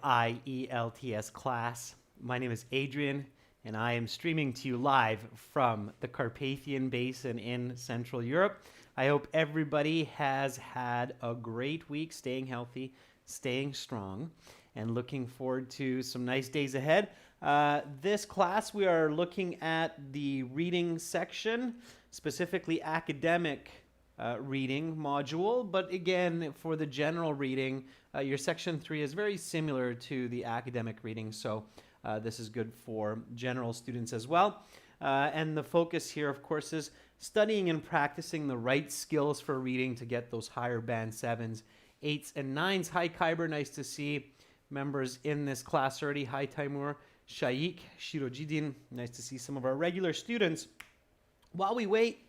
IELTS class. My name is Adrian, and I am streaming to you live from the Carpathian Basin in Central Europe. I hope everybody has had a great week, staying healthy, staying strong, and looking forward to some nice days ahead. This class, we are looking at the reading section, specifically academic reading module, but again, for the general reading, your section 3 is very similar to the academic reading, so this is good for general students as well. And the focus here, of course, is studying and practicing the right skills for reading to get those higher band 7s, 8s, and 9s. Hi, Kyber. Nice to see members in this class already. Hi, Taimur, Shaik, Shirojidin. Nice to see some of our regular students. While we wait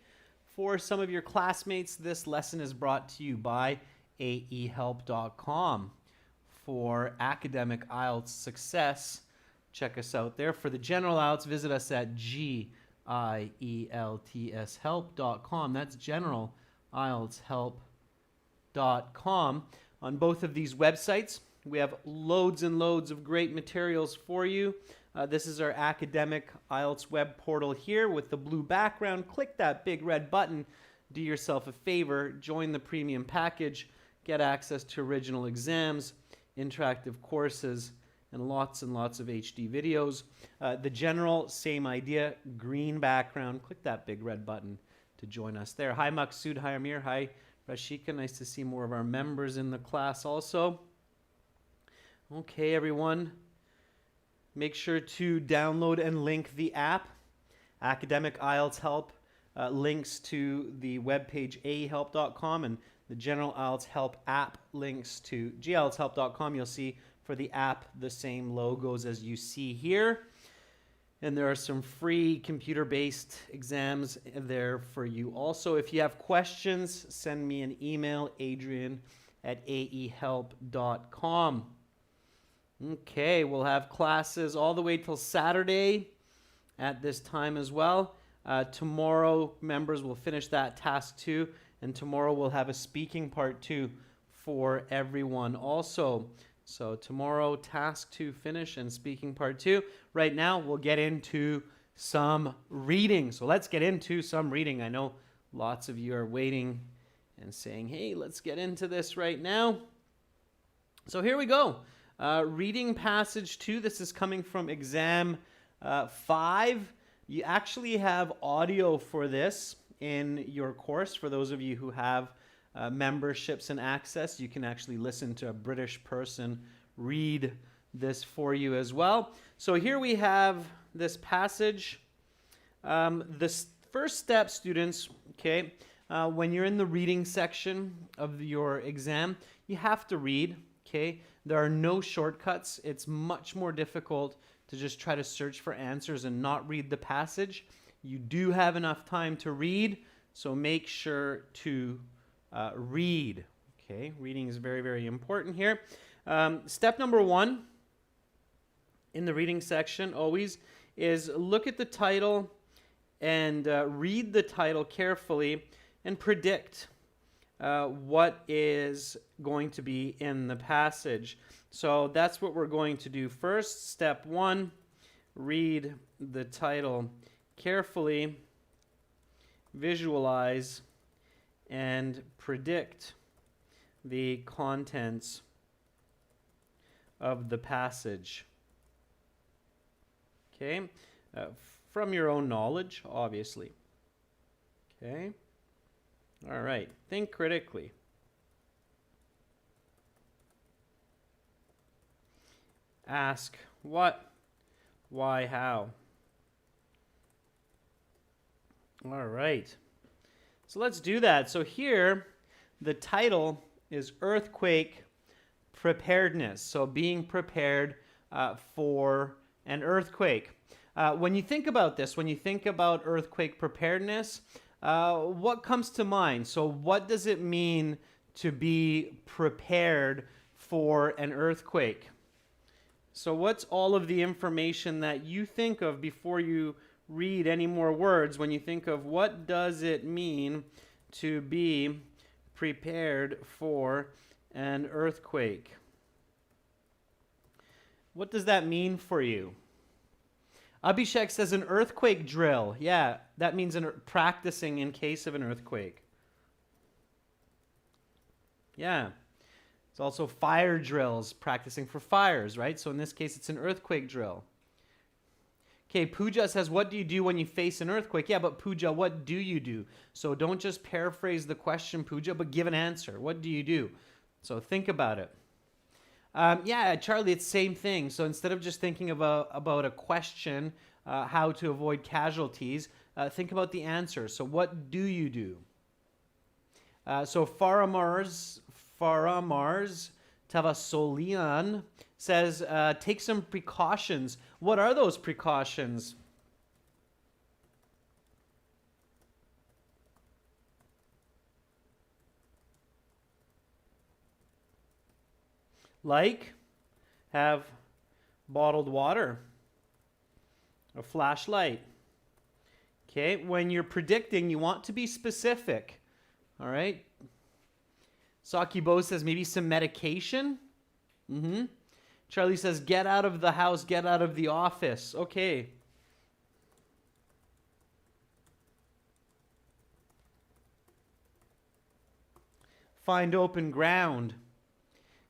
for some of your classmates, this lesson is brought to you by aehelp.com. For academic IELTS success, check us out there. For the general IELTS, visit us at gieltshelp.com. That's general IELTShelp.com. On both of these websites, we have loads and loads of great materials for you. This is our academic IELTS web portal here with the blue background. Click that big red button. Do yourself a favor. Join the premium package. Get access to original exams, interactive courses, and lots of HD videos. The general, same idea, green background. Click that big red button to join us there. Hi, Maksud. Hi, Amir. Hi, Rashika. Nice to see more of our members in the class also. Okay, everyone. Make sure to download and link the app. Academic IELTS Help links to the webpage aehelp.com, and the General IELTS Help app links to gieltshelp.com. You'll see for the app the same logos as you see here. And there are some free computer-based exams there for you also. If you have questions, send me an email, adrian@aehelp.com. Okay, we'll have classes all the way till Saturday at this time as well. Tomorrow, members will finish that task 2, and tomorrow we'll have a speaking part 2 for everyone also. So tomorrow, task 2 finish and speaking part 2. Right now, we'll get into some reading. So let's get into some reading. I know lots of you are waiting and saying, hey, let's get into this right now. So here we go. Reading passage 2. This is coming from exam 5. You actually have audio for this in your course. For those of you who have memberships and access, you can actually listen to a British person read this for you as well. So here we have this passage. The first step, students, okay, when you're in the reading section of your exam, you have to read, okay? There are no shortcuts. It's much more difficult to just try to search for answers and not read the passage. You do have enough time to read, so make sure to read. Okay, reading is very, very important here. Step number 1 in the reading section always is look at the title and read the title carefully and predict what is going to be in the passage. So that's what we're going to do first. Step 1, read the title carefully, visualize, and predict the contents of the passage. Okay, from your own knowledge, obviously. Okay. All right, think critically. Ask what, why, how. All right, so let's do that. So here, the title is Earthquake Preparedness. So being prepared for an earthquake. When you think about this, when you think about earthquake preparedness, what comes to mind? So what does it mean to be prepared for an earthquake? So what's all of the information that you think of before you read any more words when you think of what does it mean to be prepared for an earthquake? What does that mean for you? Abhishek says an earthquake drill. Yeah, that means practicing in case of an earthquake. Yeah. It's also fire drills, practicing for fires, right? So in this case, it's an earthquake drill. Okay, Pooja says, what do you do when you face an earthquake? Yeah, but Pooja, what do you do? So don't just paraphrase the question, Pooja, but give an answer. What do you do? So think about it. Yeah, Charlie, it's same thing. So instead of just thinking about a question, how to avoid casualties, think about the answer. So what do you do? So Faramars Tavasolian says, take some precautions. What are those precautions? Like, have bottled water, a flashlight. Okay, when you're predicting, you want to be specific. All right. Sakibo says maybe some medication. Charlie says get out of the house, get out of the office. Okay. Find open ground.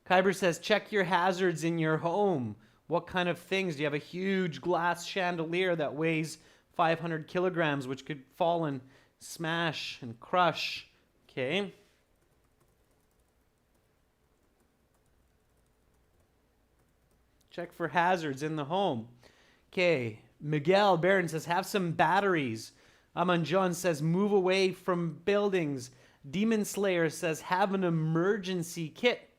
Kyber says check your hazards in your home. What kind of things? Do you have a huge glass chandelier that weighs 500 kilograms, which could fall and smash and crush? Okay. Check for hazards in the home. Okay. Miguel Barron says have some batteries. Aman John says move away from buildings. Demon Slayer says have an emergency kit.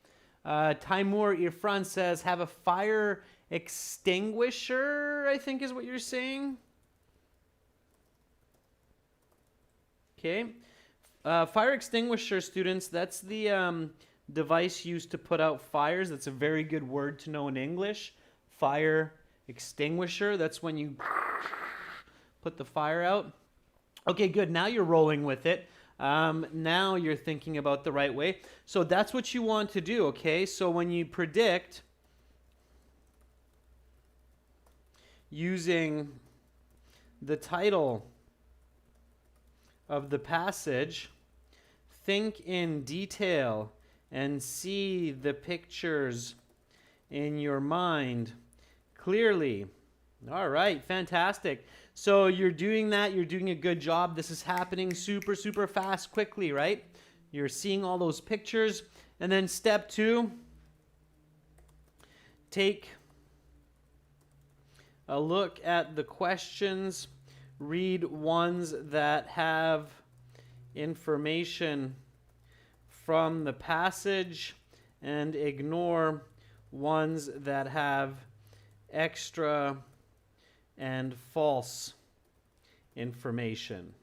Timur Irfan says have a fire extinguisher, I think is what you're saying. Okay. Fire extinguisher, students, that's the device used to put out fires. That's a very good word to know in English. Fire extinguisher, that's when you put the fire out. Okay, good. Now you're rolling with it. Now you're thinking about the right way. So that's what you want to do, okay? So when you predict using the title of the passage, think in detail and see the pictures in your mind clearly. All right, fantastic. So you're doing that. You're doing a good job. This is happening super, super fast, quickly, right? You're seeing all those pictures. And then step 2, take a look at the questions. Read ones that have information from the passage and ignore ones that have extra and false information.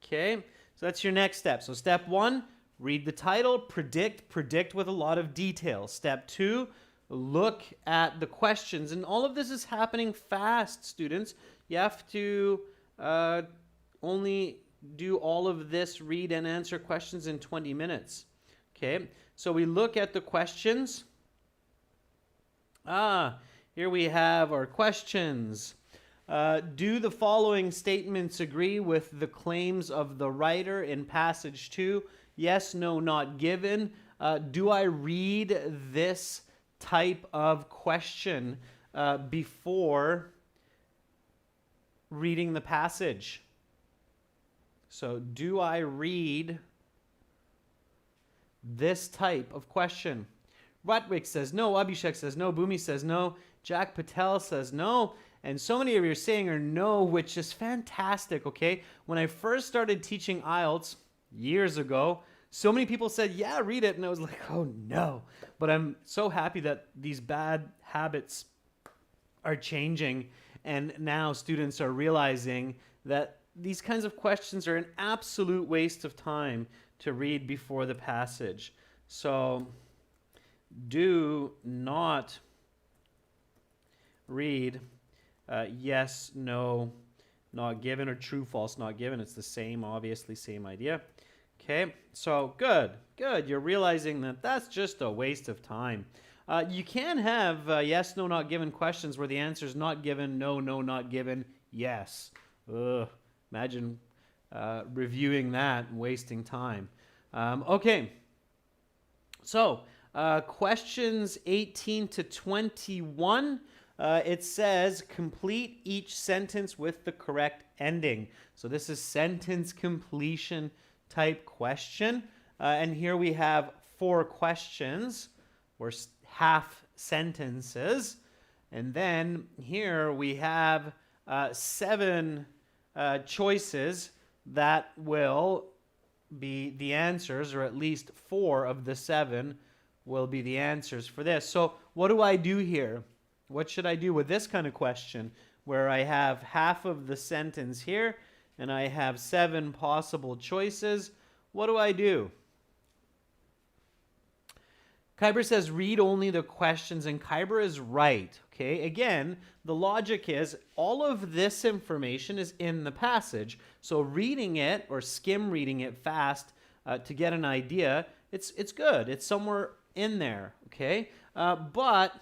Okay, so that's your next step. So step 1, read the title, predict with a lot of detail. Step 2, look at the questions. And all of this is happening fast, students. You have to only do all of this, read and answer questions in 20 minutes. Okay, so we look at the questions. Here we have our questions. Do the following statements agree with the claims of the writer in passage 2? Yes, no, not given. Do I read this type of question before reading the passage? So, do I read this type of question? Rutwick says no. Abhishek says no. Bhumi says no. Jack Patel says no. And so many of you are saying are no, which is fantastic, okay? When I first started teaching IELTS years ago, so many people said, yeah, read it. And I was like, oh, no. But I'm so happy that these bad habits are changing. And now students are realizing that these kinds of questions are an absolute waste of time to read before the passage. So do not read yes, no, not given, or true, false, not given. It's the same, obviously, same idea. Okay, so good. You're realizing that that's just a waste of time. You can have yes, no, not given questions where the answer is not given, no, no, not given, yes. Ugh, imagine reviewing that and wasting time. Okay, so questions 18 to 21. It says complete each sentence with the correct ending. So this is sentence completion type question. And here we have 4 questions or half sentences. And then here we have 7 choices that will be the answers, or at least 4 of the 7 will be the answers for this. So what do I do here? What should I do with this kind of question where I have half of the sentence here and I have 7 possible choices? What do I do? Kyber says read only the questions, and Kyber is right. Okay, again, the logic is all of this information is in the passage. So reading it or skim reading it fast to get an idea, it's good. It's somewhere in there. Okay, but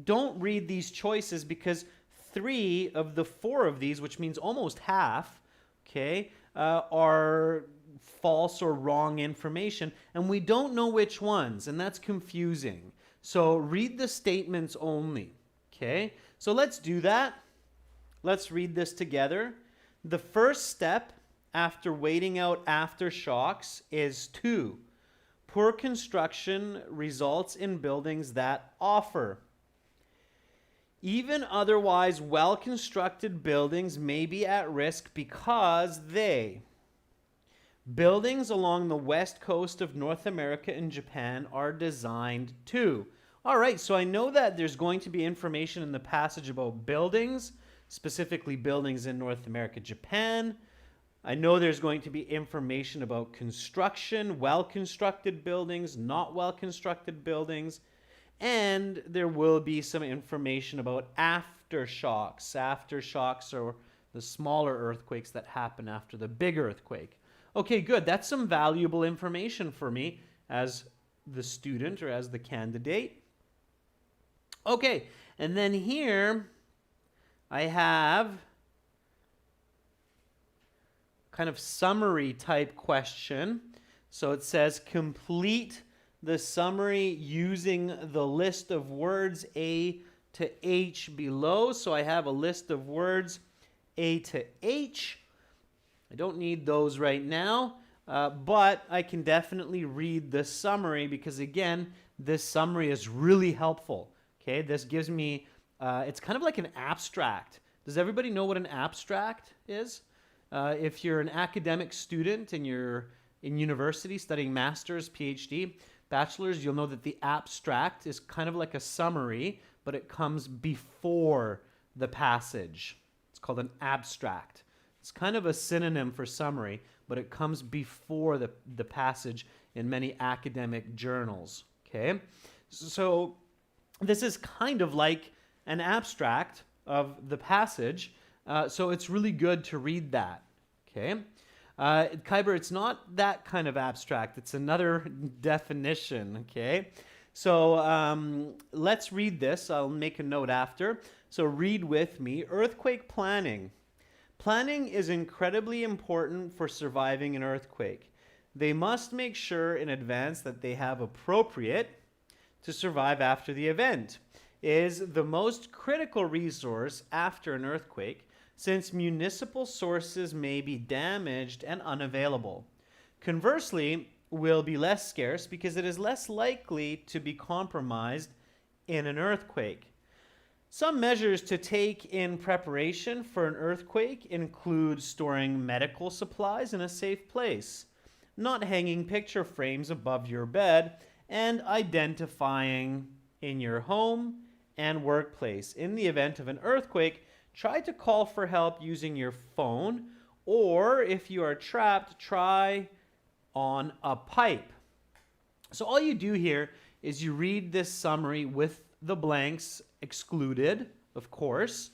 don't read these choices because 3 of the 4 of these, which means almost half, okay, are false or wrong information, and we don't know which ones, and that's confusing. So read the statements only, okay? So let's do that. Let's read this together. The first step after waiting out aftershocks is 2. Poor construction results in buildings that offer. Even otherwise well-constructed buildings may be at risk because they... Buildings along the west coast of North America and Japan are designed to. All right, so I know that there's going to be information in the passage about buildings, specifically buildings in North America, Japan. I know there's going to be information about construction, well-constructed buildings, not well-constructed buildings. And there will be some information about aftershocks. Aftershocks are the smaller earthquakes that happen after the big earthquake. Okay, good. That's some valuable information for me as the student or as the candidate. Okay, and then here I have kind of summary type question. So it says complete the summary using the list of words A to H below. So I have a list of words A to H. I don't need those right now, but I can definitely read the summary because, again, this summary is really helpful. Okay, this gives me, it's kind of like an abstract. Does everybody know what an abstract is? If you're an academic student and you're in university studying master's, PhD, bachelor's, you'll know that the abstract is kind of like a summary, but it comes before the passage. It's called an abstract. It's kind of a synonym for summary, but it comes before the passage in many academic journals, okay? So this is kind of like an abstract of the passage, so it's really good to read that, okay? Kyber, it's not that kind of abstract. It's another definition, okay? So let's read this. I'll make a note after. So read with me. Earthquake planning. Planning is incredibly important for surviving an earthquake. They must make sure in advance that they have appropriate to survive after the event. It is the most critical resource after an earthquake, since municipal sources may be damaged and unavailable. Conversely, will be less scarce because it is less likely to be compromised in an earthquake. Some measures to take in preparation for an earthquake include storing medical supplies in a safe place, not hanging picture frames above your bed, and identifying in your home and workplace. In the event of an earthquake, try to call for help using your phone, or if you are trapped, try on a pipe. So all you do here is you read this summary with the blanks excluded, of course.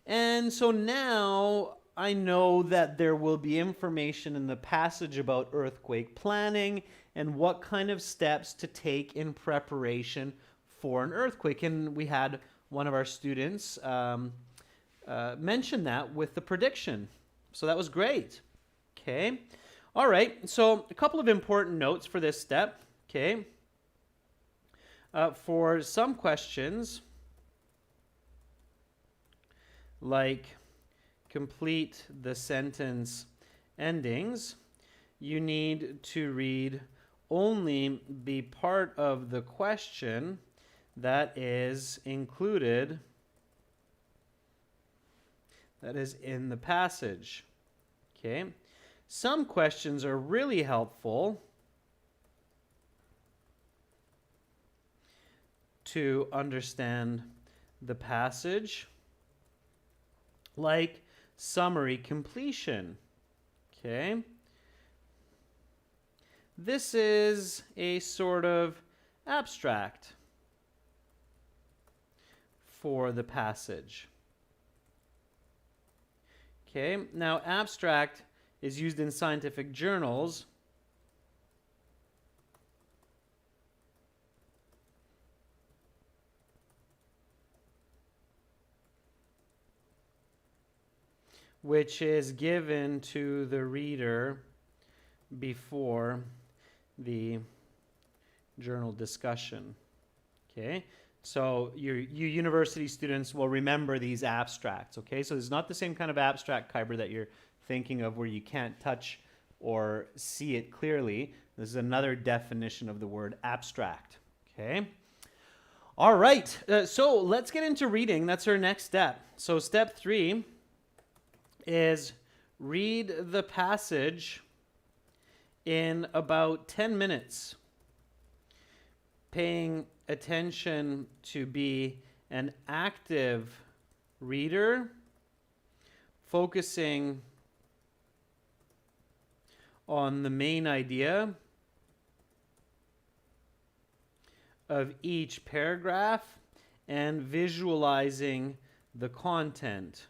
And so now I know that there will be information in the passage about earthquake planning and what kind of steps to take in preparation for an earthquake. And we had one of our students mention that with the prediction. So that was great. Okay. All right. So a couple of important notes for this step. Okay. For some questions, like complete the sentence endings, you need to read only the part of the question that is included, that is in the passage. Okay. Some questions are really helpful to understand the passage, like summary completion. Okay. This is a sort of abstract for the passage. Okay. Now, abstract is used in scientific journals which is given to the reader before the journal discussion. Okay, so you university students will remember these abstracts. Okay, so it's not the same kind of abstract, Kyber, that you're thinking of where you can't touch or see it clearly. This is another definition of the word abstract. Okay. All right, so let's get into reading. That's our next step. So step 3 is read the passage in about 10 minutes, paying attention to be an active reader, focusing on the main idea of each paragraph and visualizing the content.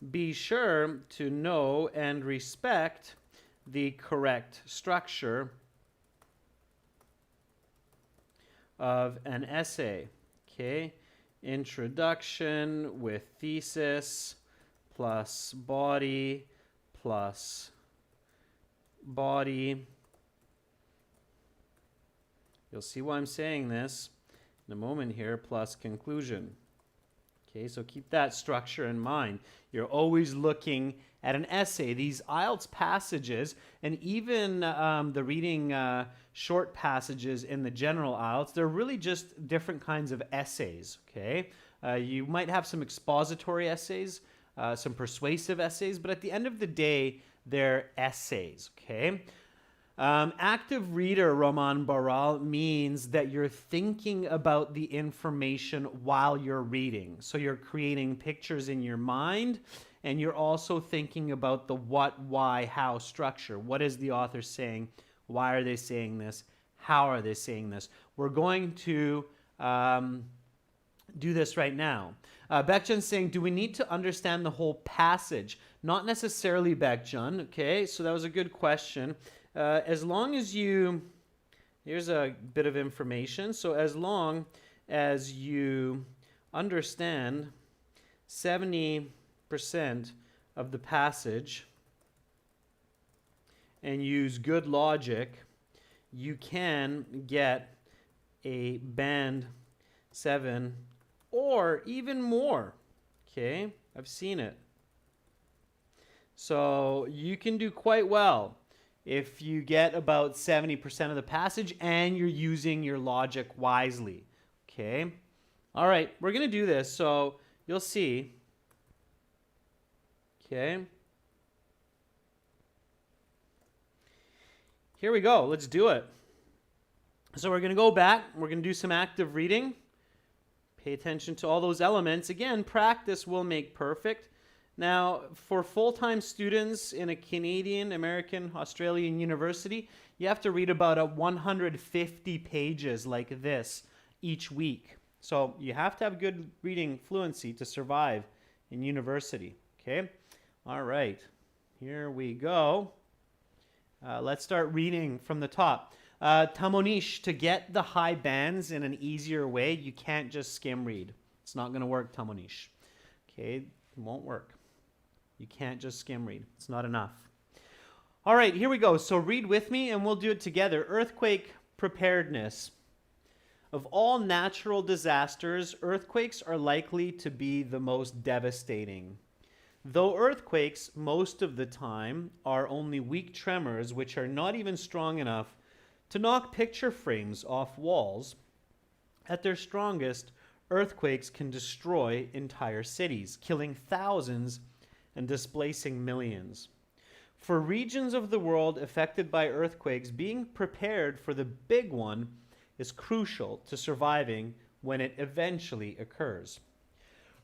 Be sure to know and respect the correct structure of an essay. Okay, introduction with thesis plus body plus body. You'll see why I'm saying this in a moment here, plus conclusion. Okay, so keep that structure in mind. You're always looking at an essay. These IELTS passages, and even the reading short passages in the general IELTS, they're really just different kinds of essays. Okay, you might have some expository essays, some persuasive essays, but at the end of the day, they're essays. Okay. Active reader, Roman Baral, means that you're thinking about the information while you're reading. So you're creating pictures in your mind, and you're also thinking about the what, why, how structure. What is the author saying? Why are they saying this? How are they saying this? We're going to do this right now. Bekjan's saying, do we need to understand the whole passage? Not necessarily, Bekjan. Okay, so that was a good question. As long as you, here's a bit of information. So as long as you understand 70% of the passage and use good logic, you can get a band 7 or even more. Okay, I've seen it. So you can do quite well if you get about 70% of the passage and you're using your logic wisely. Okay? All right, we're going to do this, so you'll see. Okay? Here we go. Let's do it. So we're going to go back. We're going to do some active reading. Pay attention to all those elements. Again, practice will make perfect. Now, for full-time students in a Canadian, American, Australian university, you have to read about 150 pages like this each week. So you have to have good reading fluency to survive in university. Okay? All right. Here we go. Let's start reading from the top. Tamonish, to get the high bands in an easier way, you can't just skim read. It's not going to work, Tamonish. Okay, it won't work. You can't just skim read. It's not enough. All right, here we go. So read with me and we'll do it together. Earthquake preparedness. Of all natural disasters, earthquakes are likely to be the most devastating. Though earthquakes, most of the time, are only weak tremors which are not even strong enough to knock picture frames off walls, at their strongest, earthquakes can destroy entire cities, killing thousands and displacing millions. For regions of the world affected by earthquakes, being prepared for the big one is crucial to surviving when it eventually occurs.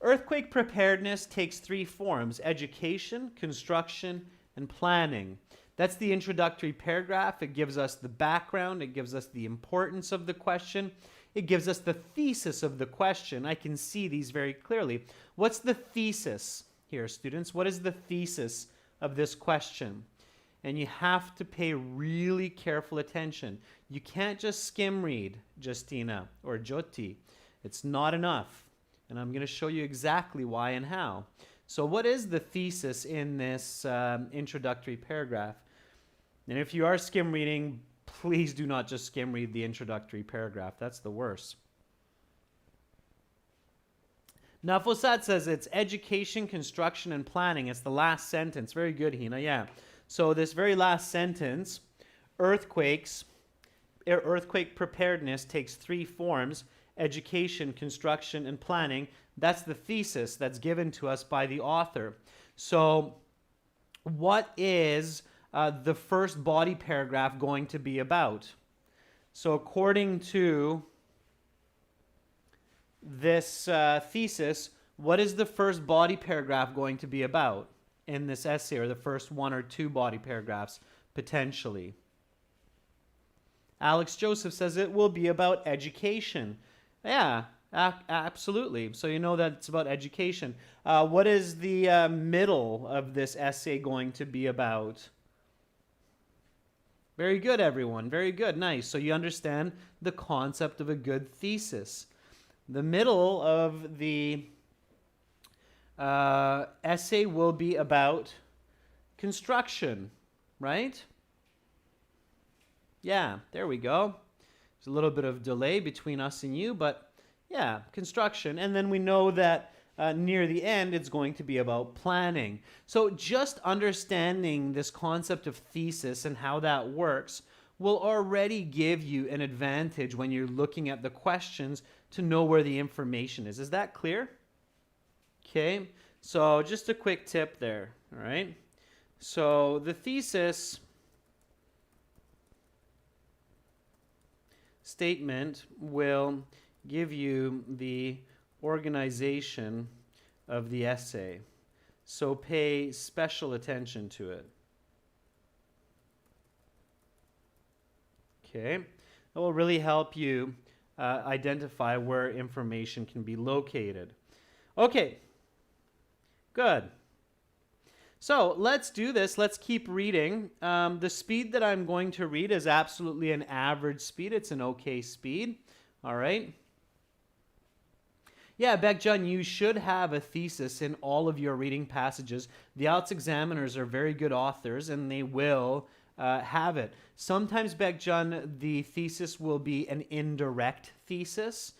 Earthquake preparedness takes three forms: education, construction, and planning. That's the introductory paragraph. It gives us the background. It gives us the importance of the question. It gives us the thesis of the question. I can see these very clearly. What's the thesis here, students? What is the thesis of this question? And you have to pay really careful attention. You can't just skim read, Justina or Jyoti. It's not enough. And I'm going to show you exactly why and how. So what is the thesis in this introductory paragraph? And if you are skim reading, please do not just skim read the introductory paragraph. That's the worst. Nafosat says it's education, construction, and planning. It's the last sentence. Very good, Hina. Yeah. So this very last sentence, earthquake preparedness takes three forms: education, construction, and planning. That's the thesis that's given to us by the author. So what is the first body paragraph going to be about? So according to this thesis, what is the first body paragraph going to be about in this essay, or the first one or two body paragraphs potentially? Alex Joseph says it will be about education. Yeah, absolutely. So you know that it's about education. What is the middle of this essay going to be about? Very good, everyone. Very good. Nice. So you understand the concept of a good thesis. The middle of the essay will be about construction, right? Yeah, there we go. There's a little bit of delay between us and you, but yeah, construction. And then we know that near the end, it's going to be about planning. So just understanding this concept of thesis and how that works will already give you an advantage when you're looking at the questions to know where the information is. Is that clear? Okay, so just a quick tip there, all right? So the thesis statement will give you the organization of the essay. So pay special attention to it. Okay, that will really help you identify where information can be located. Okay, good. So let's do this. Let's keep reading. The speed that I'm going to read is absolutely an average speed. It's an okay speed. All right. Yeah, Bekjun, you should have a thesis in all of your reading passages. The IELTS examiners are very good authors, and they will have it. Sometimes, Bekjun, the thesis will be an indirect thesis,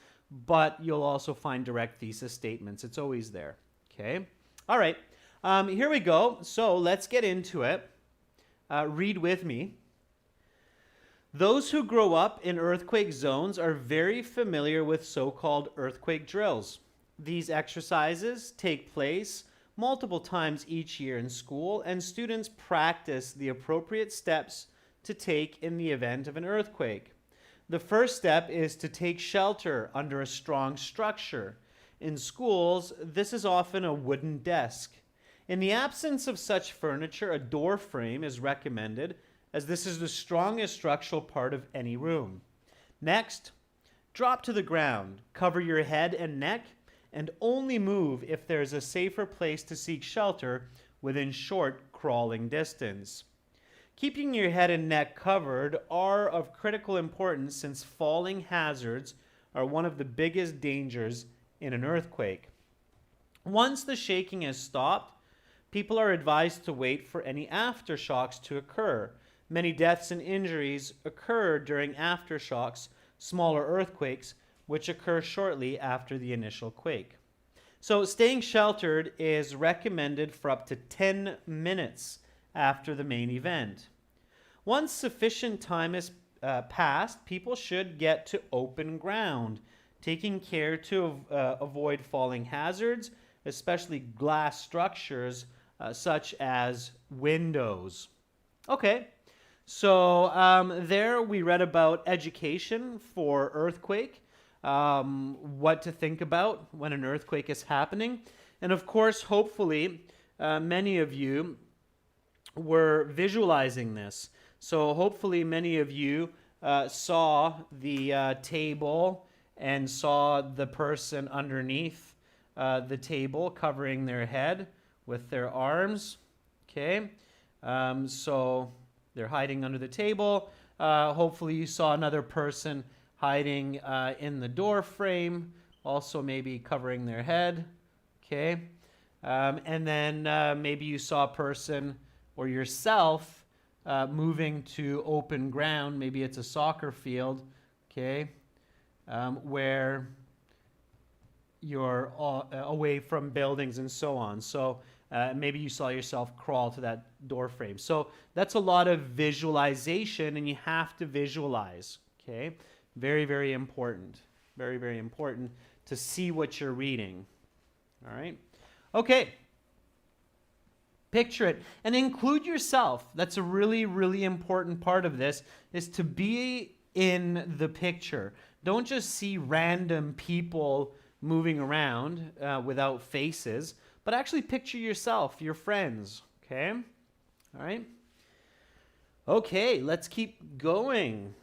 but you'll also find direct thesis statements. It's always there. Okay. All right. Here we go. So let's get into it. Read with me. Those who grow up in earthquake zones are very familiar with so-called earthquake drills. These exercises take place multiple times each year in school, and students practice the appropriate steps to take in the event of an earthquake. The first step is to take shelter under a strong structure. In schools, this is often a wooden desk. In the absence of such furniture, a door frame is recommended, as this is the strongest structural part of any room. Next, drop to the ground, cover your head and neck, and only move if there is a safer place to seek shelter within short crawling distance. Keeping your head and neck covered are of critical importance since falling hazards are one of the biggest dangers in an earthquake. Once the shaking has stopped, people are advised to wait for any aftershocks to occur. Many deaths and injuries occur during aftershocks, smaller earthquakes, which occur shortly after the initial quake. So staying sheltered is recommended for up to 10 minutes after the main event. Once sufficient time has passed, people should get to open ground, taking care to avoid falling hazards, especially glass structures such as windows. Okay, so there we read about education for earthquake, what to think about when an earthquake is happening. And of course, hopefully, many of you were visualizing this. So hopefully many of you saw the table and saw the person underneath the table covering their head with their arms. Okay, so they're hiding under the table. Hopefully you saw another person hiding in the door frame, also maybe covering their head. Okay, and then maybe you saw a person or yourself moving to open ground. Maybe it's a soccer field, okay, where you're away from buildings and so on. So maybe you saw yourself crawl to that door frame. So that's a lot of visualization, and you have to visualize, okay? Very, very important. Very, very important to see what you're reading. All right? Okay. Picture it and include yourself. That's a really, really important part of this, is to be in the picture. Don't just see random people moving around without faces, but actually picture yourself, your friends, okay? All right? Okay, let's keep going.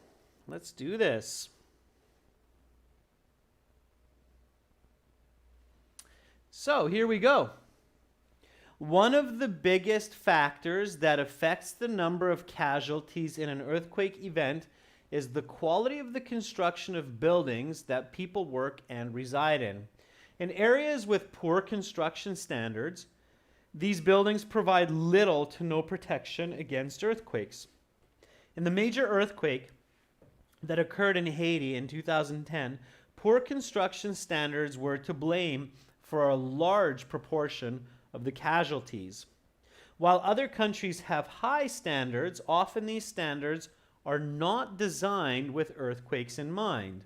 Let's do this. So here we go. One of the biggest factors that affects the number of casualties in an earthquake event is the quality of the construction of buildings that people work and reside in. In areas with poor construction standards, these buildings provide little to no protection against earthquakes. In the major earthquake that occurred in Haiti in 2010, poor construction standards were to blame for a large proportion of the casualties. While other countries have high standards, often these standards are not designed with earthquakes in mind.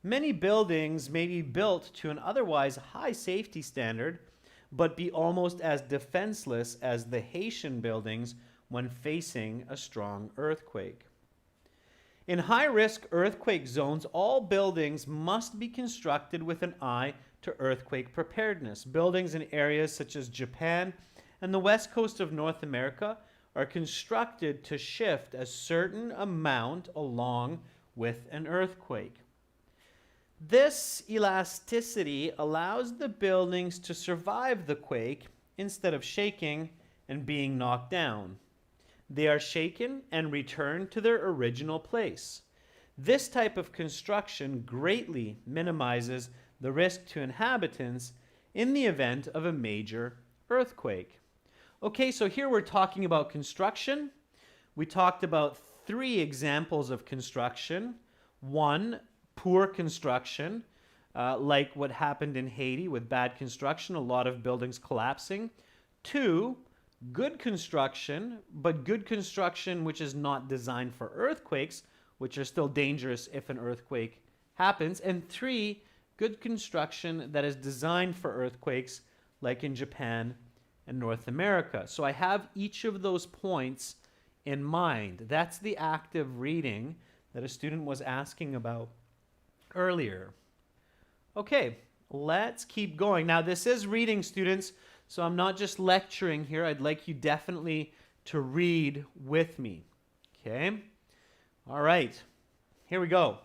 Many buildings may be built to an otherwise high safety standard, but be almost as defenseless as the Haitian buildings when facing a strong earthquake. In high-risk earthquake zones, all buildings must be constructed with an eye to earthquake preparedness. Buildings in areas such as Japan and the west coast of North America are constructed to shift a certain amount along with an earthquake. This elasticity allows the buildings to survive the quake instead of shaking and being knocked down. They are shaken and returned to their original place. This type of construction greatly minimizes the risk to inhabitants in the event of a major earthquake. Okay, so here we're talking about construction. We talked about 3 examples of construction. 1, poor construction, like what happened in Haiti with bad construction, a lot of buildings collapsing. 2, good construction, but good construction which is not designed for earthquakes, which are still dangerous if an earthquake happens. And 3, good construction that is designed for earthquakes, like in Japan and North America. So I have each of those points in mind. That's the active reading that a student was asking about earlier. Okay, let's keep going. Now, this is reading, students, so I'm not just lecturing here. I'd like you definitely to read with me. Okay? All right, here we go.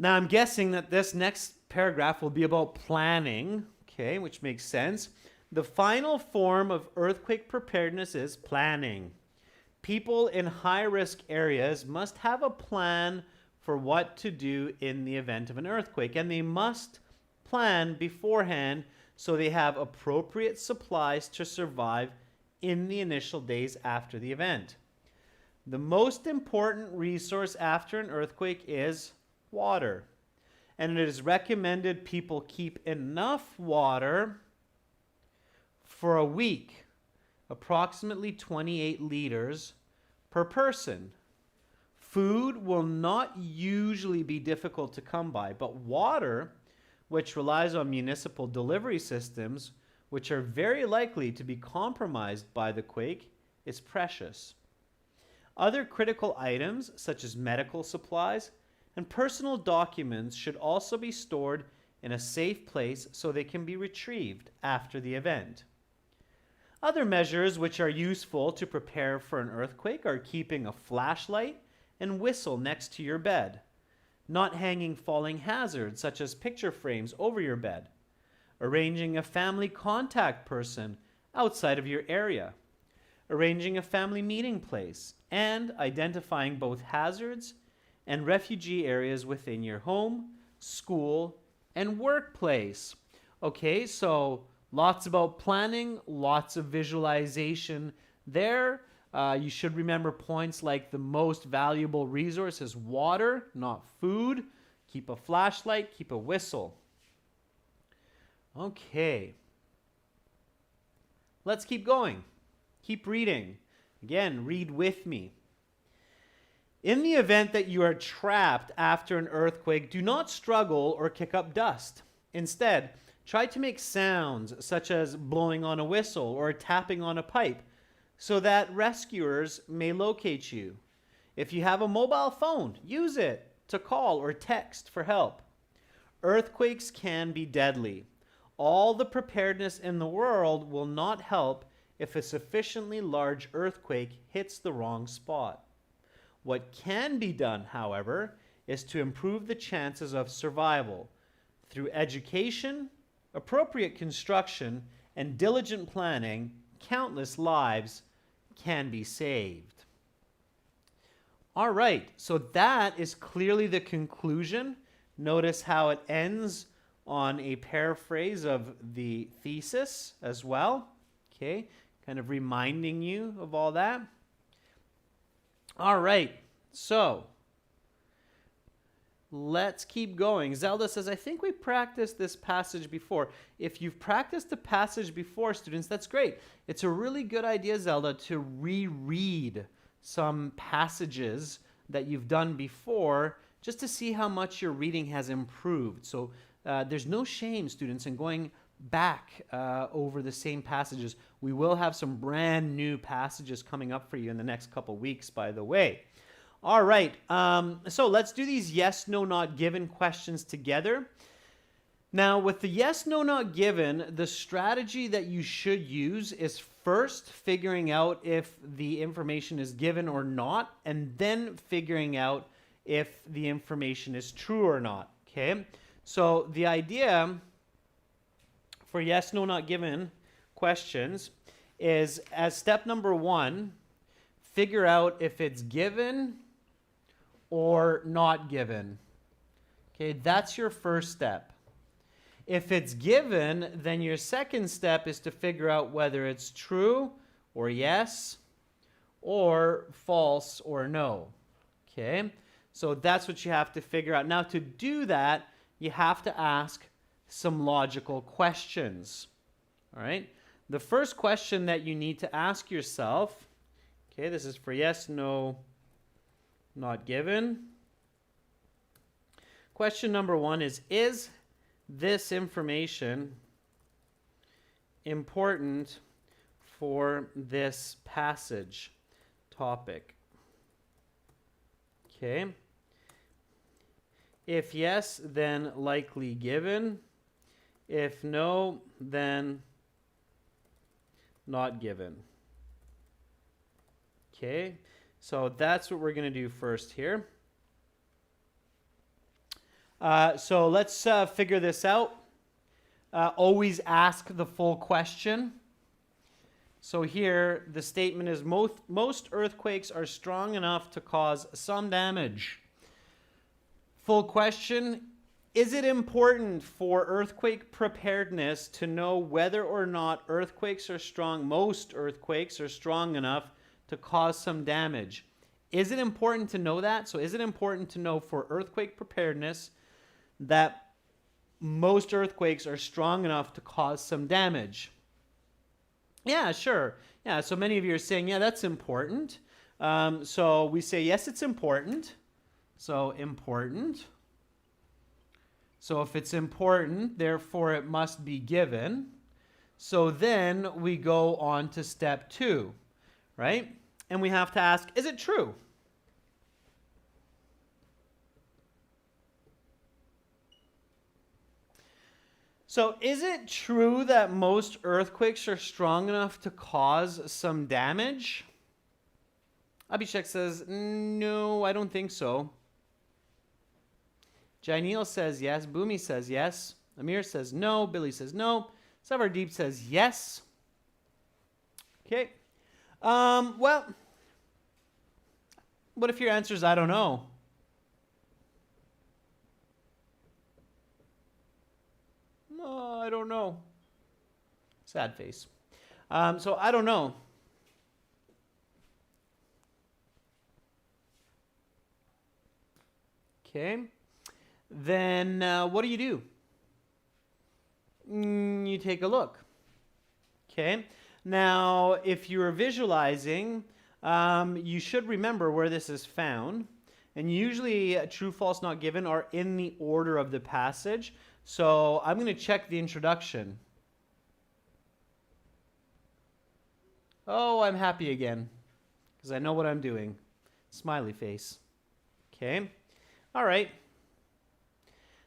Now, I'm guessing that this next paragraph will be about planning, okay, which makes sense. The final form of earthquake preparedness is planning. People in high-risk areas must have a plan for what to do in the event of an earthquake, and they must plan beforehand so they have appropriate supplies to survive in the initial days after the event. The most important resource after an earthquake is water, and it is recommended people keep enough water for a week, approximately 28 liters per person. Food will not usually be difficult to come by, but water, which relies on municipal delivery systems, which are very likely to be compromised by the quake, is precious. Other critical items, such as medical supplies and personal documents, should also be stored in a safe place so they can be retrieved after the event. Other measures which are useful to prepare for an earthquake are keeping a flashlight and whistle next to your bed, not hanging falling hazards such as picture frames over your bed, arranging a family contact person outside of your area, arranging a family meeting place, and identifying both hazards and refugee areas within your home, school, and workplace. Okay, so lots about planning, lots of visualization there. You should remember points like the most valuable resource is water, not food. Keep a flashlight, keep a whistle. Okay. Let's keep going. Keep reading. Again, read with me. In the event that you are trapped after an earthquake, do not struggle or kick up dust. Instead, try to make sounds such as blowing on a whistle or tapping on a pipe so that rescuers may locate you. If you have a mobile phone, use it to call or text for help. Earthquakes can be deadly. All the preparedness in the world will not help if a sufficiently large earthquake hits the wrong spot. What can be done, however, is to improve the chances of survival. Through education, appropriate construction, and diligent planning, countless lives can be saved. All right, so that is clearly the conclusion. Notice how it ends on a paraphrase of the thesis as well. Okay, kind of reminding you of all that. All right, so let's keep going. Zelda says, I think we practiced this passage before. If you've practiced the passage before, students, that's great. It's a really good idea, Zelda, to reread some passages that you've done before just to see how much your reading has improved. So there's no shame, students, in going back over the same passages. We will have some brand new passages coming up for you in the next couple weeks, by the way. All right, so let's do these yes, no, not given questions together. Now, with the yes, no, not given, the strategy that you should use is first figuring out if the information is given or not, and then figuring out if the information is true or not, okay? So the idea for yes, no, not given questions is, as step number one, figure out if it's given or not given. Okay, that's your first step. If it's given, then your second step is to figure out whether it's true or yes, or false or no. Okay, so that's what you have to figure out. Now, to do that, you have to ask some logical questions. All right, the first question that you need to ask yourself, okay, this is for yes, no, not given. Question number one is this information important for this passage topic? Okay. If yes, then likely given. If no, then not given. Okay, so that's what we're going to do first here. So let's figure this out. always ask the full question. So here, the statement is most earthquakes are strong enough to cause some damage. Full question, is it important for earthquake preparedness to know whether or not most earthquakes are strong enough to cause some damage? Is it important to know that? So is it important to know for earthquake preparedness that most earthquakes are strong enough to cause some damage? Yeah, sure. Yeah, so many of you are saying, yeah, that's important. So we say, yes, it's important. So important. So if it's important, therefore it must be given. So then we go on to step 2, right? And we have to ask, is it true? So is it true that most earthquakes are strong enough to cause some damage? Abhishek says, no, I don't think so. Jaineel says yes. Bhumi says yes. Amir says no. Billy says no. Savardeep says yes. Okay. Well, what if your answer is I don't know? No, I don't know. Sad face. So I don't know. Okay. Then what do? You take a look. Okay. Now, if you're visualizing, you should remember where this is found. And usually true, false, not given are in the order of the passage. So I'm going to check the introduction. Oh, I'm happy again because I know what I'm doing. Smiley face. Okay. All right.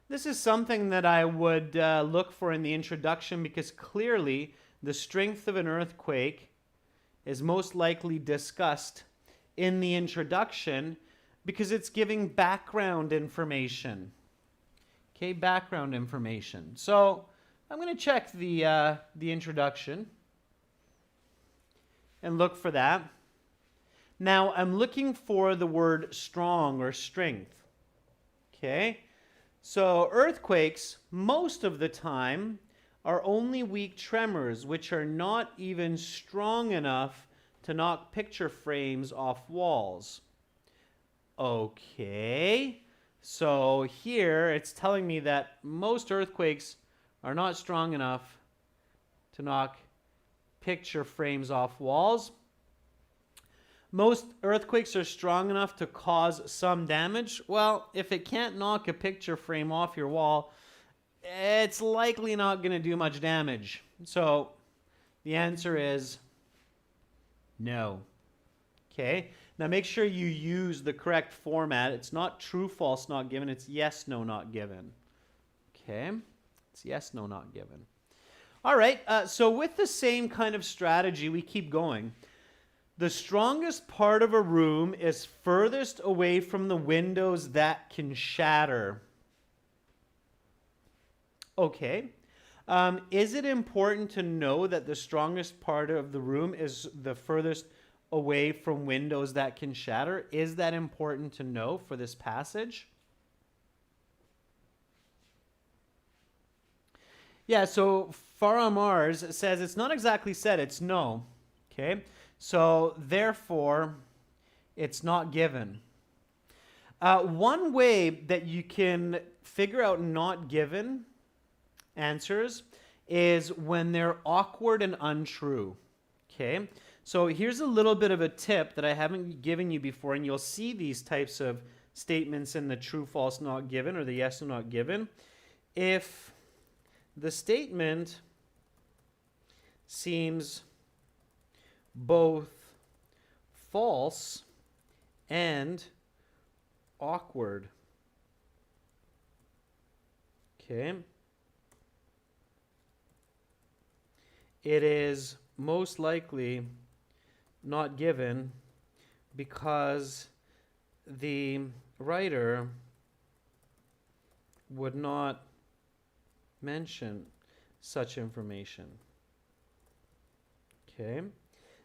This is something that I would look for in the introduction because clearly the strength of an earthquake is most likely discussed in the introduction because it's giving background information. Okay, background information. So I'm going to check the introduction and look for that. Now I'm looking for the word strong or strength. Okay, so earthquakes most of the time are only weak tremors, which are not even strong enough to knock picture frames off walls. Okay, so here it's telling me that most earthquakes are not strong enough to knock picture frames off walls. Most earthquakes are strong enough to cause some damage. Well, if it can't knock a picture frame off your wall, it's likely not going to do much damage. So the answer is no. Okay, now make sure you use the correct format. It's not true, false, not given. It's yes, no, not given. Okay, it's yes, no, not given. All right, so with the same kind of strategy, we keep going. The strongest part of a room is furthest away from the windows that can shatter. Okay. Is it important to know that the strongest part of the room is the furthest away from windows that can shatter? Is that important to know for this passage? Yeah, so Farah Mars says it's not exactly said, it's no. Okay. So, therefore, it's not given. One way that you can figure out not given answers is when they're awkward and untrue. Okay? So, here's a little bit of a tip that I haven't given you before, and you'll see these types of statements in the true, false, not given, or the yes or not given. If the statement seems both false and awkward. Okay. It is most likely not given because the writer would not mention such information. Okay,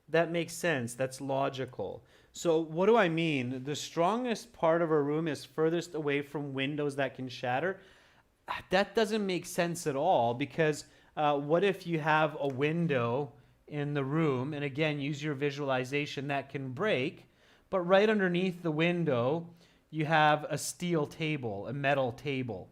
that makes sense. That's logical. So what do I mean? The strongest part of a room is furthest away from windows that can shatter. That doesn't make sense at all, because what if you have a window in the room, and again, use your visualization, that can break, but right underneath the window, you have a steel table, a metal table,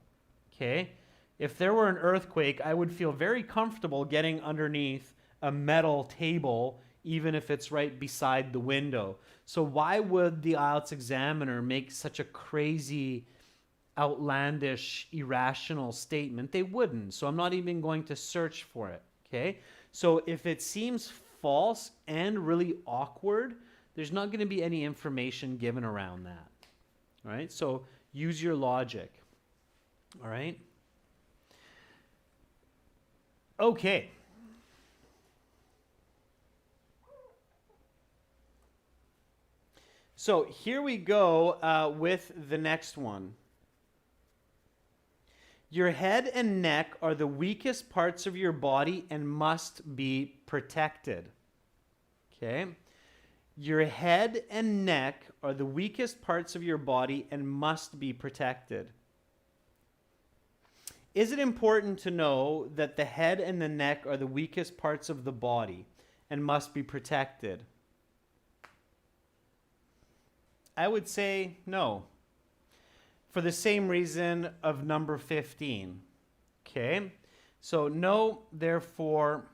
okay? If there were an earthquake, I would feel very comfortable getting underneath a metal table, even if it's right beside the window. So why would the IELTS examiner make such a crazy, outlandish, irrational statement? They wouldn't. So I'm not even going to search for it, okay? So if it seems false and really awkward, there's not going to be any information given around that, all right? So use your logic, all right? Okay. So here we go with the next one. Your head and neck are the weakest parts of your body and must be protected. Okay? Your head and neck are the weakest parts of your body and must be protected. Is it important to know that the head and the neck are the weakest parts of the body and must be protected? I would say no, for the same reason of number 15. Okay, so no, therefore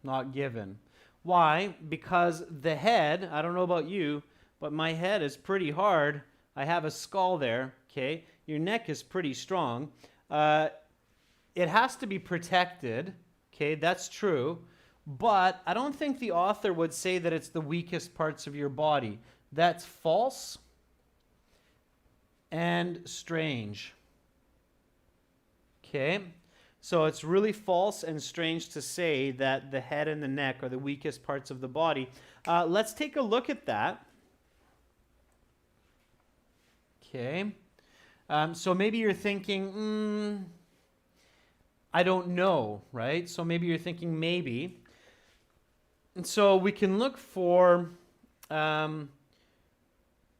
not given. Why? Because the head, I don't know about you, but my head is pretty hard. I have a skull there, okay? Your neck is pretty strong. It has to be protected, okay? That's true. But I don't think the author would say that it's the weakest parts of your body. That's false and strange. Okay? So it's really false and strange to say that the head and the neck are the weakest parts of the body. Let's take a look at that. Okay. So maybe you're thinking, I don't know, right? So maybe you're thinking maybe. And so we can look for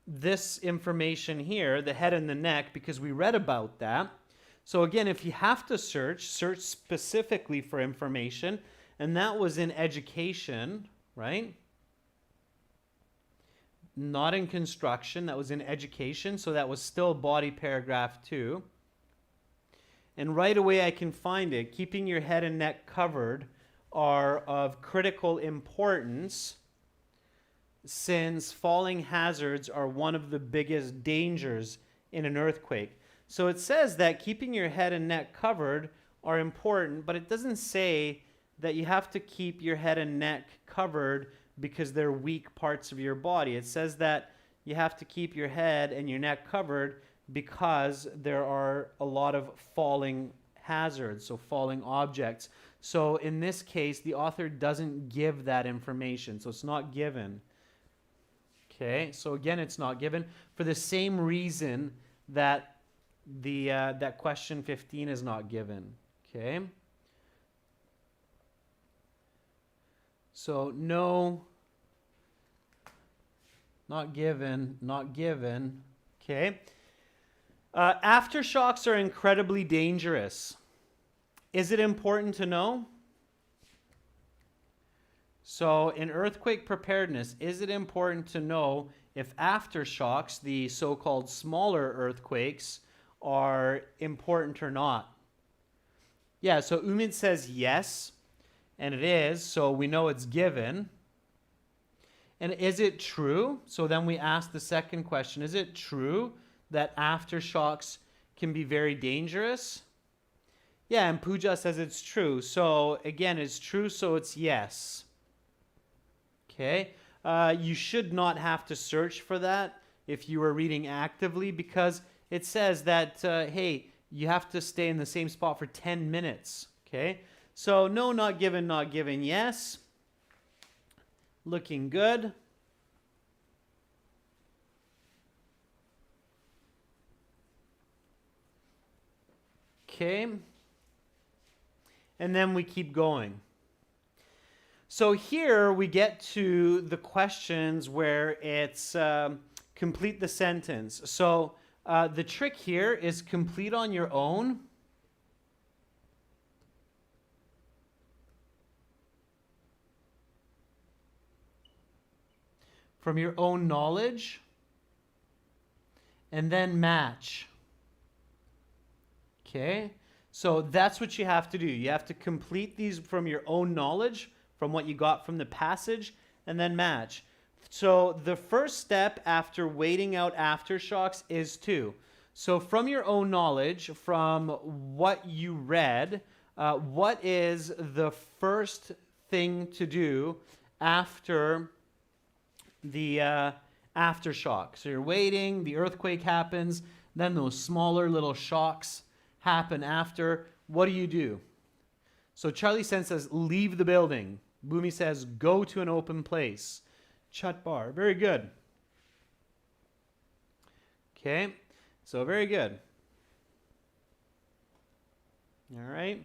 this information here, the head and the neck, because we read about that. So again, if you have to search specifically for information, and that was in education, right? Not in construction, that was in education, so that was still body paragraph 2. And right away I can find it. Keeping your head and neck covered are of critical importance, since falling hazards are one of the biggest dangers in an earthquake. So it says that keeping your head and neck covered are important, but it doesn't say that you have to keep your head and neck covered because they're weak parts of your body. It says that you have to keep your head and your neck covered because there are a lot of falling hazards, so falling objects. So in this case, the author doesn't give that information, so it's not given. Okay, so again, it's not given for the same reason that that question 15 is not given. Okay, so no, not given, not given. Okay, aftershocks are incredibly dangerous. Is it important to know? So in earthquake preparedness, is it important to know if aftershocks, the so-called smaller earthquakes, are important or not? Yeah, so Umid says yes, and it is, so we know it's given. And is it true? So then we ask the second question, is it true that aftershocks can be very dangerous? Yeah, and Pooja says it's true. So again, it's true, so it's yes. Okay, you should not have to search for that if you are reading actively, because it says that, hey, you have to stay in the same spot for 10 minutes. Okay, so no, not given, not given, yes. Looking good. Okay. and then we keep going. So here we get to the questions where it's complete the sentence. So the trick here is complete on your own. From your own knowledge, and then match. Okay, so that's what you have to do. You have to complete these from your own knowledge, from what you got from the passage, and then match. So the first step after waiting out aftershocks is to. So from your own knowledge, from what you read, what is the first thing to do after the aftershock? So you're waiting, the earthquake happens, then those smaller little shocks happen after. What do? So Charlie Sen says, leave the building. Bhumi says, go to an open place. Chatbar, very good. Okay, so very good. All right.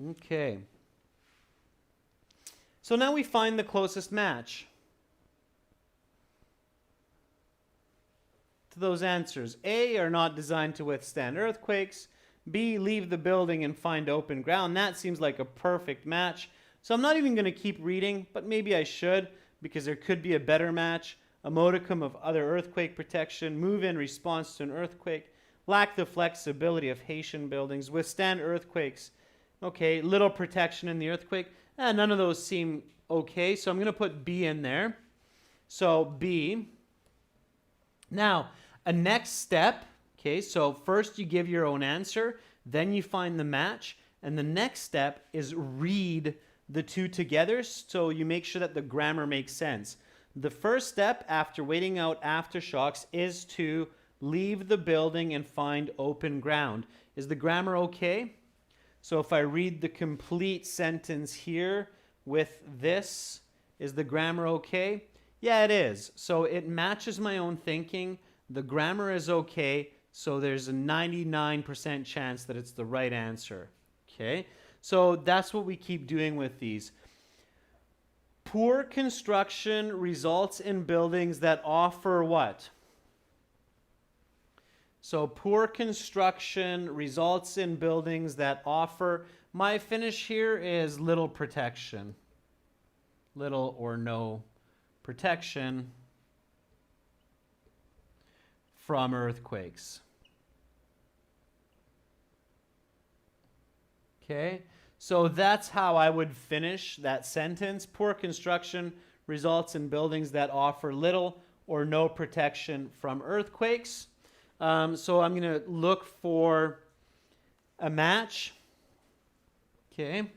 Okay. So now we find the closest match to those answers. A, are not designed to withstand earthquakes. B, leave the building and find open ground. That seems like a perfect match. So I'm not even going to keep reading, but maybe I should, because there could be a better match. A modicum of other earthquake protection, move in response to an earthquake, lack the flexibility of Haitian buildings, withstand earthquakes. Okay, little protection in the earthquake. None of those seem okay, so I'm going to put B in there. So B. Now, a next step, okay, so first you give your own answer, then you find the match, and the next step is read the two together so you make sure that the grammar makes sense. The first step after waiting out aftershocks is to leave the building and find open ground. Is the grammar okay? So if I read the complete sentence here with this, is the grammar okay? Yeah, it is. So it matches my own thinking. The grammar is okay. So there's a 99% chance that it's the right answer. Okay? So that's what we keep doing with these. Poor construction results in buildings that offer what? So poor construction results in buildings that offer, my finish here is little protection. Little or no protection from earthquakes. Okay, so that's how I would finish that sentence. Poor construction results in buildings that offer little or no protection from earthquakes. So I'm going to look for a match. Okay.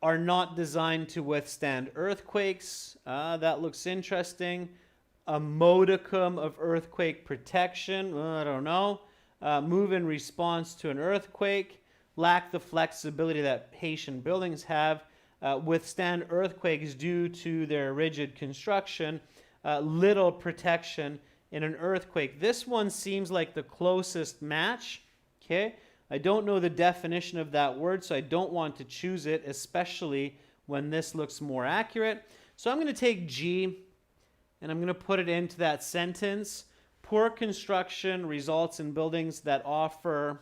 Are not designed to withstand earthquakes. That looks interesting. A modicum of earthquake protection. I don't know. Move in response to an earthquake. Lack the flexibility that Haitian buildings have. Withstand earthquakes due to their rigid construction. Little protection in an earthquake. This one seems like the closest match. Okay, I don't know the definition of that word, so I don't want to choose it, especially when this looks more accurate. So I'm going to take G and I'm going to put it into that sentence. Poor construction results in buildings that offer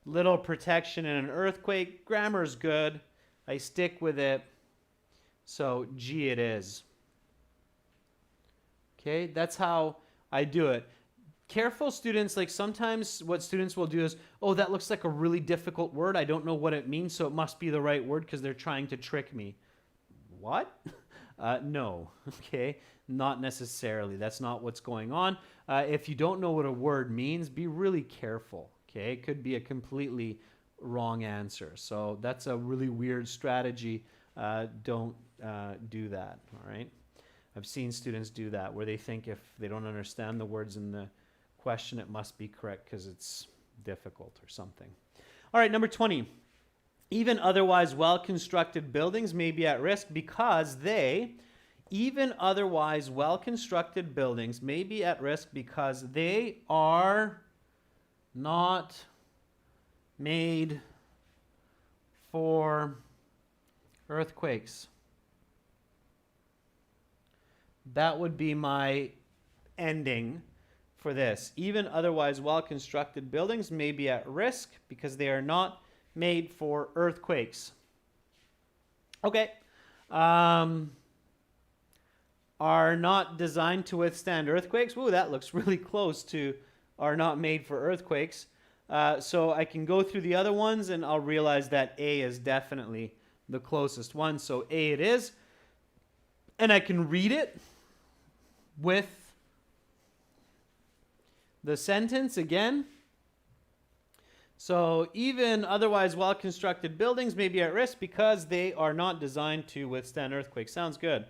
little protection in an earthquake. Grammar's good. I stick with it. So G it is. Okay, that's how I do it. Careful students, like sometimes what students will do is, oh, that looks like a really difficult word. I don't know what it means, so it must be the right word because they're trying to trick me. What? No, okay, not necessarily. That's not what's going on. If you don't know what a word means, be really careful, okay? It could be a completely wrong answer. So that's a really weird strategy. Don't do that, all right? I've seen students do that where they think if they don't understand the words in the question, it must be correct because it's difficult or something. All right, number 20. Even otherwise well-constructed buildings may be at risk because they are not made for earthquakes. That would be my ending for this. Even otherwise well-constructed buildings may be at risk because they are not made for earthquakes. Okay. Are not designed to withstand earthquakes. Ooh, that looks really close to are not made for earthquakes. So I can go through the other ones and I'll realize that A is definitely the closest one. So A it is. And I can read it with the sentence again. So even otherwise well-constructed buildings may be at risk because they are not designed to withstand earthquakes. Sounds good.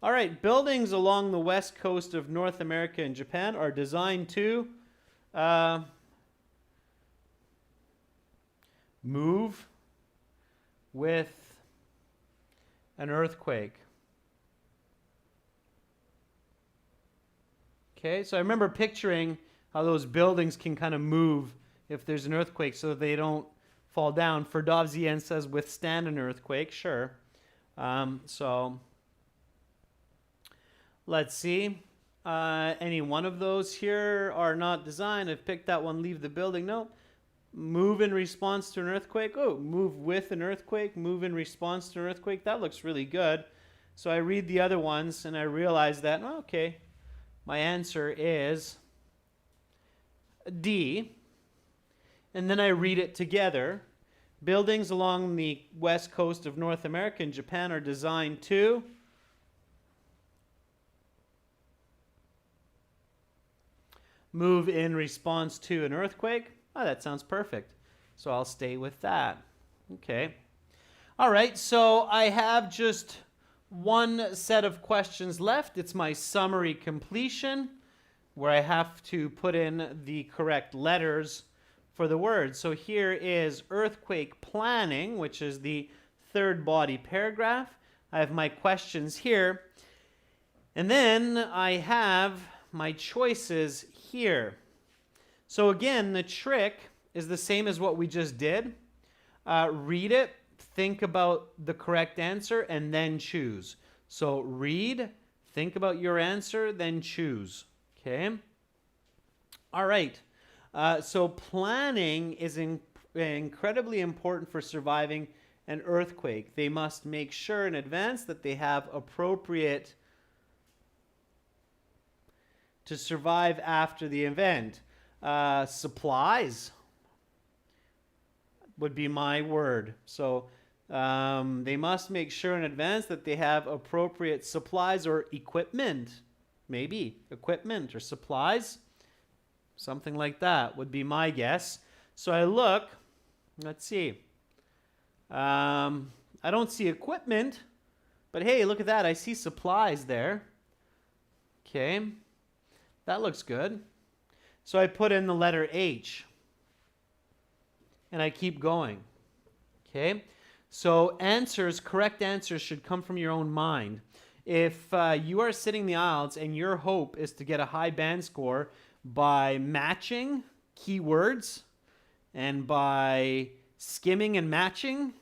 All right, buildings along the west coast of North America and Japan are designed to move with an earthquake. Okay, so I remember picturing how those buildings can kind of move if there's an earthquake so they don't fall down. Ferdowsian says withstand an earthquake. Sure. So let's see. Any one of those here are not designed. I've picked that one. Leave the building. No. Move in response to an earthquake. Oh, move with an earthquake. Move in response to an earthquake. That looks really good. So I read the other ones and I realize that, oh, okay, my answer is D. And then I read it together. Buildings along the west coast of North America and Japan are designed to move in response to an earthquake. Oh, that sounds perfect. So I'll stay with that. Okay. All right, so I have just one set of questions left. It's my summary completion, where I have to put in the correct letters for the word. So here is earthquake planning, which is the third body paragraph. I have my questions here. And then I have my choices here. So again, the trick is the same as what we just did. Read it, think about the correct answer, and then choose. So read, think about your answer, then choose. Okay? All right. So planning is incredibly important for surviving an earthquake. They must make sure in advance that they have appropriate to survive after the event. Supplies would be my word. So they must make sure in advance that they have appropriate supplies or equipment. Maybe equipment or supplies. Something like that would be my guess. So I look, let's see. I don't see equipment, but hey, look at that. I see supplies there. Okay, that looks good. So I put in the letter H, and I keep going. Okay, so answers, correct answers should come from your own mind. If you are sitting the IELTS and your hope is to get a high band score by matching keywords and by skimming and matching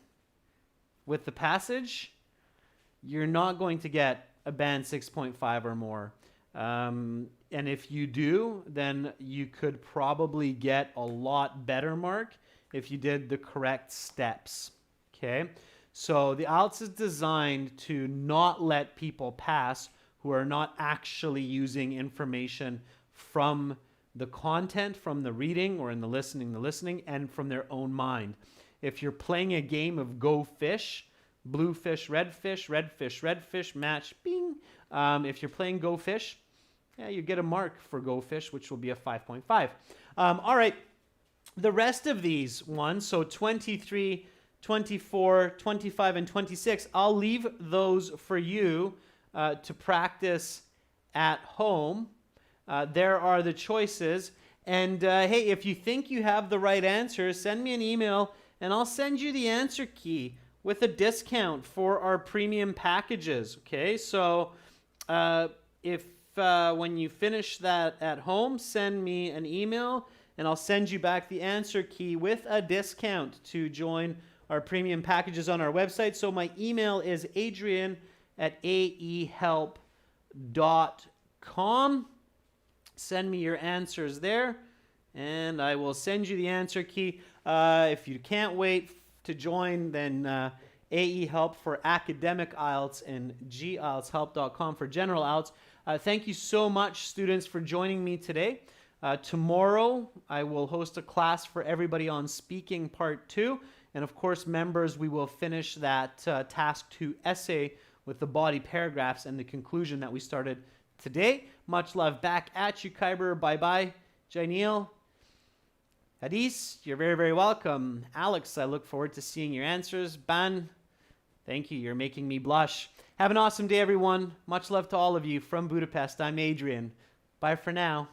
with the passage, you're not going to get a band 6.5 or more. And if you do, then you could probably get a lot better mark if you did the correct steps. Okay? So the IELTS is designed to not let people pass who are not actually using information from the content, from the reading or in the listening, and from their own mind. If you're playing a game of Go Fish, blue fish, red fish, match, bing. If you're playing Go Fish, yeah, you get a mark for Go Fish, which will be a 5.5. All right, the rest of these ones, so 23, 24, 25, and 26, I'll leave those for you to practice at home. There are the choices. And hey, if you think you have the right answer, send me an email and I'll send you the answer key with a discount for our premium packages. Okay, so if when you finish that at home, send me an email and I'll send you back the answer key with a discount to join our premium packages on our website. So my email is adrian@aehelp.com. Send me your answers there, and I will send you the answer key. If you can't wait to join, then AE Help for academic IELTS and gieltshelp.com for general IELTS. Thank you so much, students, for joining me today. Tomorrow, I will host a class for everybody on speaking part 2. And of course, members, we will finish that task 2 essay with the body paragraphs and the conclusion that we started today. Much love back at you, Kyber. Bye-bye. Jainil. Hadis, you're very, very welcome. Alex, I look forward to seeing your answers. Ban, thank you. You're making me blush. Have an awesome day, everyone. Much love to all of you from Budapest. I'm Adrian. Bye for now.